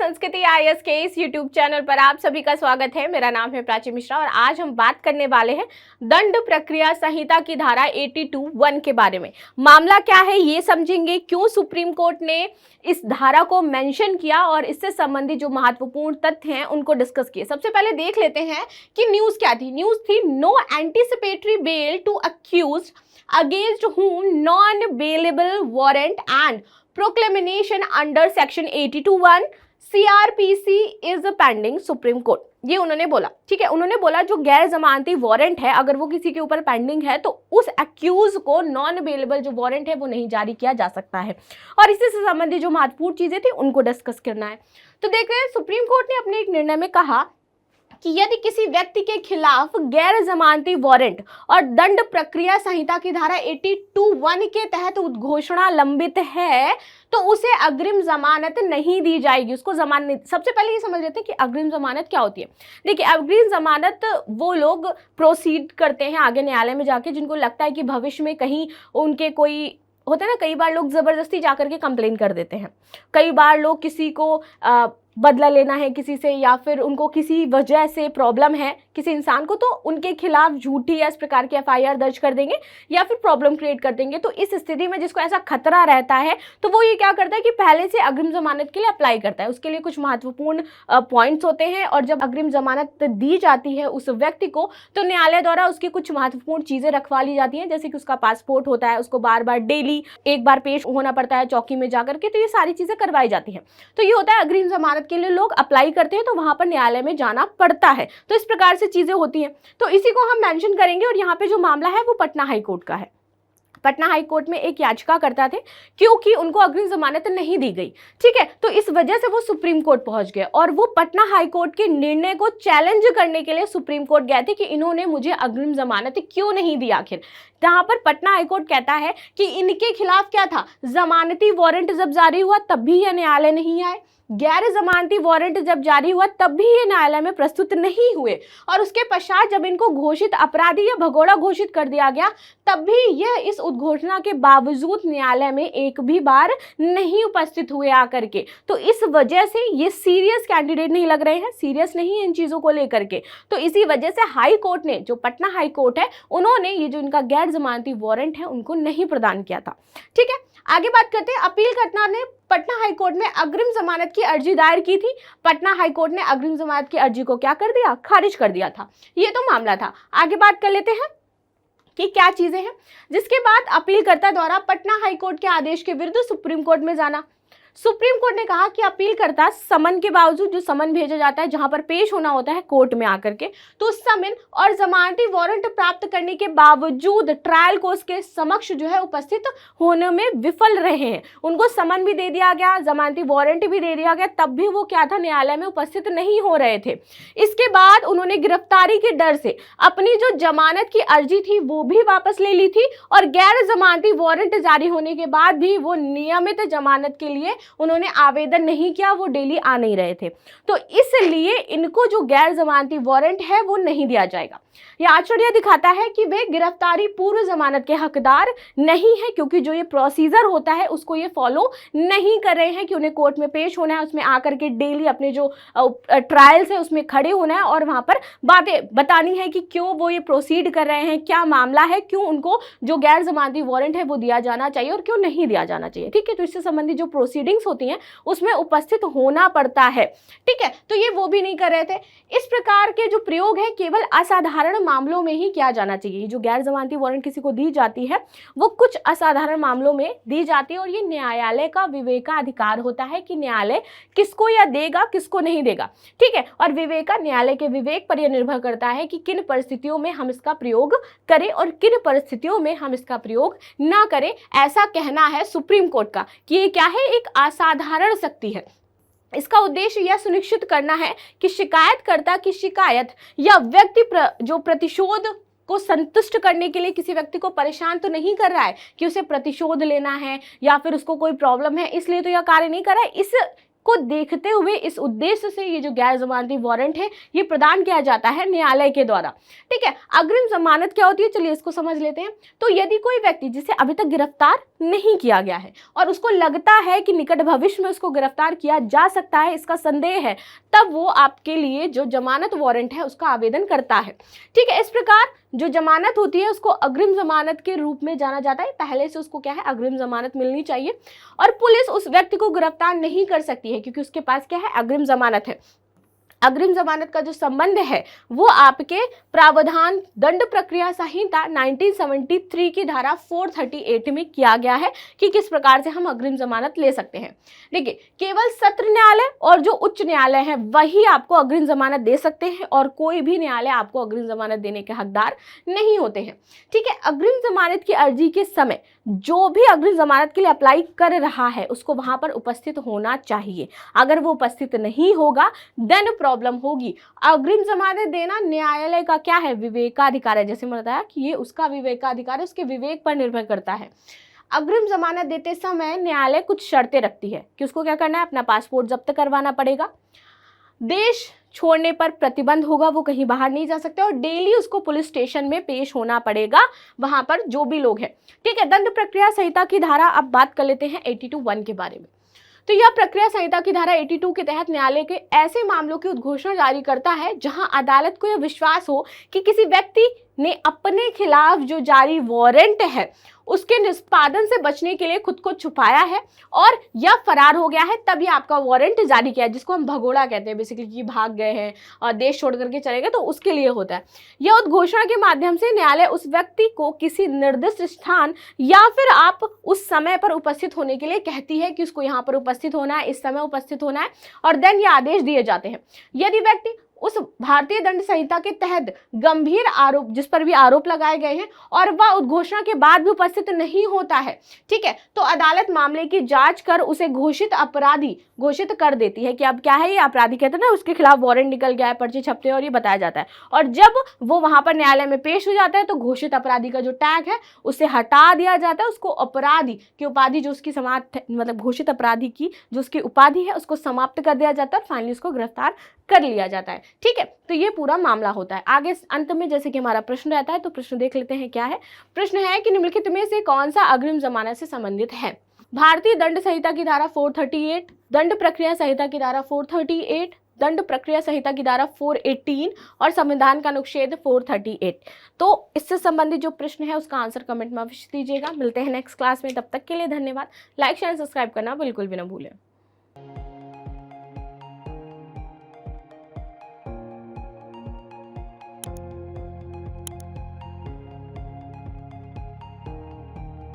संस्कृति आईएएस के इस यूट्यूब चैनल पर आप सभी का स्वागत है। मेरा नाम है प्राची मिश्रा और आज हम बात करने वाले हैं दंड प्रक्रिया संहिता की धारा 82(1) के बारे में। मामला क्या है ये समझेंगे, क्यों सुप्रीम कोर्ट ने इस धारा को मेंशन किया और इससे संबंधित जो महत्वपूर्ण तथ्य हैं उनको डिस्कस किए। सबसे पहले देख लेते हैं कि न्यूज क्या थी। न्यूज थी no anticipatory bail to accused against whom non-bailable warrant and proclamation under section 82(1) CRPC is pending supreme court. ये उन्होंने बोला, ठीक है। उन्होंने बोला जो गैर जमानती वारंट है अगर वो किसी के ऊपर पेंडिंग है तो उस एक्यूज को नॉन अवेलेबल जो वारंट है वो नहीं जारी किया जा सकता है और इसी से संबंधित जो महत्वपूर्ण चीजें थी उनको डिस्कस करना है। तो देख रहे हैं सुप्रीम कोर्ट ने अपने एक निर्णय में कहा कि यदि किसी व्यक्ति के खिलाफ गैर जमानती वारंट और दंड प्रक्रिया संहिता की धारा 82(1) के तहत उद्घोषणा लंबित है तो उसे अग्रिम जमानत नहीं दी जाएगी। उसको जमानत, सबसे पहले ये समझ लेते हैं कि अग्रिम जमानत क्या होती है। देखिए, अग्रिम जमानत वो लोग प्रोसीड करते हैं आगे न्यायालय में जाके जिनको लगता है कि भविष्य में कहीं उनके कोई होता है ना, कई बार लोग जबरदस्ती जाकर के कंप्लेन कर देते हैं, कई बार लोग किसी को बदला लेना है किसी से या फिर उनको किसी वजह से प्रॉब्लम है किसी इंसान को तो उनके खिलाफ झूठी या इस प्रकार की एफआईआर दर्ज कर देंगे या फिर प्रॉब्लम क्रिएट कर देंगे। तो इस स्थिति में जिसको ऐसा खतरा रहता है तो वो ये क्या करता है कि पहले से अग्रिम जमानत के लिए अप्लाई करता है। उसके लिए कुछ महत्वपूर्ण पॉइंट्स होते हैं और जब अग्रिम जमानत दी जाती है उस व्यक्ति को तो न्यायालय द्वारा उसकी कुछ महत्वपूर्ण चीजें रखवा ली जाती हैं, जैसे कि उसका पासपोर्ट होता है, उसको बार बार डेली एक बार पेश होना पड़ता है चौकी में जाकर के, तो ये सारी चीजें करवाई जाती हैं। तो ये होता है अग्रिम जमानत के लिए लोग अप्लाई करते हैं तो वहां पर न्यायालय में जाना पड़ता है। तो इस प्रकार से चीजें होती हैं, तो इसी को हम मेंशन करेंगे। और यहाँ पे जो मामला है वो पटना हाई कोर्ट का है। पटना हाई कोर्ट में एक याचिका करता थे क्योंकि उनको अग्रिम जमानत नहीं दी गई, ठीक है। तो इस वजह से वो सुप्रीम कोर्ट पहुंच गए और वो पटना हाई कोर्ट के निर्णय को चैलेंज करने के लिए सुप्रीम कोर्ट गए थे कि इन्होंने मुझे अग्रिम जमानत क्यों नहीं दी आखिर। जहां पर पटना हाई कोर्ट कहता है कि इनके खिलाफ क्या था, जमानती वारंट जब जारी हुआ तब भी ये न्यायालय नहीं आए, गैर जमानती वारंट जब जारी हुआ तब भी ये न्यायालय में प्रस्तुत नहीं हुए और उसके पश्चात जब इनको घोषित अपराधी या भगोड़ा घोषित कर दिया गया तब भी यह इस उद्घोषणा के बावजूद न्यायालय में एक भी बार नहीं उपस्थित हुए आकर के। तो इस वजह से ये सीरियस कैंडिडेट नहीं लग रहे हैं, सीरियस नहीं है इन चीजों को लेकर के। तो इसी वजह से हाई कोर्ट ने, जो पटना हाई कोर्ट है, उन्होंने ये जो इनका गैर जमानती वारंट है उनको नहीं प्रदान किया था, ठीक है। आगे बात करते हैं, अपीलकर्ता ने पटना हाई कोर्ट में अग्रिम जमानत की अर्जी दायर की थी। पटना हाई कोर्ट ने अग्रिम जमानत की अर्जी को क्या कर दिया, खारिज कर दिया था। ये तो मामला था। आगे बात कर लेते हैं कि क्या चीजें हैं। जिसके बाद अपीलकर्ता द्वारा पटना हाई कोर्ट के आदेश के विरुद्ध सुप्रीम कोर्ट में जाना। सुप्रीम कोर्ट ने कहा कि अपीलकर्ता समन के बावजूद, जो समन भेजा जाता है जहां पर पेश होना होता है कोर्ट में आकर के, तो समन और जमानती वारंट प्राप्त करने के बावजूद ट्रायल कोर्ट के समक्ष जो है उपस्थित होने में विफल रहे हैं। उनको समन भी दे दिया गया, जमानती वारंट भी दे दिया गया, तब भी वो क्या था, न्यायालय में उपस्थित नहीं हो रहे थे। इसके बाद उन्होंने गिरफ्तारी के डर से अपनी जो जमानत की अर्जी थी वो भी वापस ले ली थी और गैर जमानती वारंट जारी होने के बाद भी वो नियमित जमानत के लिए उन्होंने आवेदन नहीं किया, वो डेली आ नहीं रहे थे। तो इसलिए इनको जो गैर जमानती वारंट है वो नहीं दिया जाएगा। यह आश्चर्य दिखाता है कि वे गिरफ्तारी पूर्व जमानत के हकदार नहीं है, क्योंकि जो ये प्रोसीजर होता है उसको ये फॉलो नहीं कर रहे हैं कि उन्हें कोर्ट में पेश होना है, उसमें आकर के डेली अपने जो ट्रायल्स है उसमें खड़े होना है और वहां पर बातें बतानी है कि क्यों वो ये प्रोसीड कर रहे हैं, क्या मामला है, क्यों उनको जो गैर जमानती वारंट है वो दिया जाना चाहिए और क्यों नहीं दिया जाना चाहिए, ठीक है। तो इससे संबंधित जो प्रोसीडिंग्स होती हैं उसमें उपस्थित होना पड़ता है, ठीक है। तो ये वो भी नहीं कर रहे थे। इस प्रकार के जो प्रयोग है केवल असाधारण मामलों में ही किया जाना चाहिए। जो गैर जमानती वारंट किसी को दी जाती है वो कुछ असाधारण मामलों में दी जाती है और ये न्यायालय का विवेकाधिकार होता है कि न्यायालय किसको या देगा किसको नहीं देगा, ठीक है। और विवेक, न्यायालय के विवेक पर यह निर्भर करता है कि किन परिस्थितियों में हम इसका प्रयोग करें और किन परिस्थितियों में हम इसका प्रयोग ना करें। ऐसा कहना है सुप्रीम कोर्ट का कि ये क्या है, एक असाधारण शक्ति है। इसका उद्देश्य यह सुनिश्चित करना है कि शिकायतकर्ता की शिकायत या व्यक्ति जो प्रतिशोध को संतुष्ट करने के लिए किसी व्यक्ति को परेशान तो नहीं कर रहा है कि उसे प्रतिशोध लेना है या फिर उसको कोई प्रॉब्लम है इसलिए तो यह कार्य नहीं कर रहा है। इस को देखते हुए इस उद्देश्य से ये जो गैर जमानती वारंट है ये प्रदान किया जाता है न्यायालय के द्वारा। ठीक है, अग्रिम जमानत क्या होती है, चलिए इसको समझ लेते हैं। तो यदि कोई व्यक्ति जिसे अभी तक गिरफ्तार नहीं किया गया है और उसको लगता है कि निकट भविष्य में उसको गिरफ्तार किया जा सकता है, इसका संदेह है, तब वो आपके लिए जो जमानत वारंट है उसका आवेदन करता है। ठीक है, इस प्रकार जो जमानत होती है उसको अग्रिम जमानत के रूप में जाना जाता है। पहले से उसको क्या है, अग्रिम जमानत मिलनी चाहिए और पुलिस उस व्यक्ति को गिरफ्तार नहीं कर सकती है क्योंकि उसके पास क्या है, अग्रिम जमानत है। अग्रिम जमानत का जो संबंध है वो आपके प्रावधान दंड प्रक्रिया संहिता 1973 की धारा 438 में किया गया है कि किस प्रकार से हम अग्रिम जमानत ले सकते हैं। देखिए, केवल सत्र न्यायालय और जो उच्च न्यायालय है वही आपको अग्रिम जमानत दे सकते हैं और कोई भी न्यायालय आपको अग्रिम जमानत देने के हकदार नहीं होते हैं। ठीक है, अग्रिम जमानत की अर्जी के समय जो भी अग्रिम जमानत के लिए अप्लाई कर रहा है उसको वहां पर उपस्थित होना चाहिए। अगर वो उपस्थित नहीं होगा देन प्रॉब्लम होगी। अग्रिम जमानत देना न्यायालय का क्या है, विवेकाधिकार है। जैसे मैंने बताया कि ये उसका विवेकाधिकार है, उसके विवेक पर निर्भर करता है। अग्रिम जमानत देते समय न्यायालय कुछ शर्तें रखती है कि उसको क्या करना है, अपना पासपोर्ट जब्त करवाना पड़ेगा, देश छोड़ने पर प्रतिबंध होगा, वो कहीं बाहर नहीं जा सकते और डेली उसको पुलिस स्टेशन में पेश होना पड़ेगा वहां पर जो भी लोग हैं। ठीक है, दंड प्रक्रिया संहिता की धारा अब बात कर लेते हैं 82(1) के बारे में। तो यह प्रक्रिया संहिता की धारा 82 के तहत न्यायालय के ऐसे मामलों की उद्घोषणा जारी करता है जहां अदालत को यह विश्वास हो कि किसी व्यक्ति ने अपने खिलाफ जो जारी वारंट है उसके निष्पादन से बचने के लिए खुद को छुपाया है और यह फरार हो गया है, तभी आपका वारंट जारी किया है, जिसको हम भगोड़ा कहते हैं बेसिकली, कि भाग गए हैं और देश छोड़ करके चले गए, तो उसके लिए होता है। यह उद्घोषणा के माध्यम से न्यायालय उस व्यक्ति को किसी निर्दिष्ट स्थान या फिर आप उस समय पर उपस्थित होने के लिए कहती है कि उसको यहाँ पर उपस्थित होना है, इस समय उपस्थित होना है, और देन ये आदेश दिए जाते हैं। यदि व्यक्ति उस भारतीय दंड संहिता के तहत गंभीर आरोप, जिस पर भी आरोप लगाए गए हैं, और वह उद्घोषणा के बाद भी उपस्थित नहीं होता है, ठीक है, तो अदालत मामले की जांच कर उसे घोषित अपराधी घोषित कर देती है कि अब क्या है, ये अपराधी कहते हैं ना, उसके खिलाफ वारंट निकल गया है, पर्चे छपते हैं और ये बताया जाता है। और जब वो वहां पर न्यायालय में पेश हो जाता है तो घोषित अपराधी का जो टैग है उसे हटा दिया जाता है, उसको अपराधी की उपाधि जो उसकी समाप्त, मतलब घोषित अपराधी की जो उसकी उपाधि है उसको समाप्त कर दिया जाता है और फाइनली उसको गिरफ्तार कर लिया जाता है। ठीक है, तो ये पूरा मामला होता है। आगे अंत में जैसे कि हमारा प्रश्न रहता है, तो प्रश्न देख लेते हैं क्या है। प्रश्न है कि निम्नलिखित में से कौन सा अग्रिम जमानत से संबंधित है। भारतीय दंड संहिता की धारा 438, दंड प्रक्रिया संहिता की धारा 438, दंड प्रक्रिया संहिता की धारा 418 और संविधान का अनुच्छेद 438। तो इससे संबंधित जो प्रश्न है उसका आंसर कमेंट में अवश्य दीजिएगा। मिलते हैं नेक्स्ट क्लास में, तब तक के लिए धन्यवाद। लाइक शेयर सब्सक्राइब करना बिल्कुल भी ना भूलें।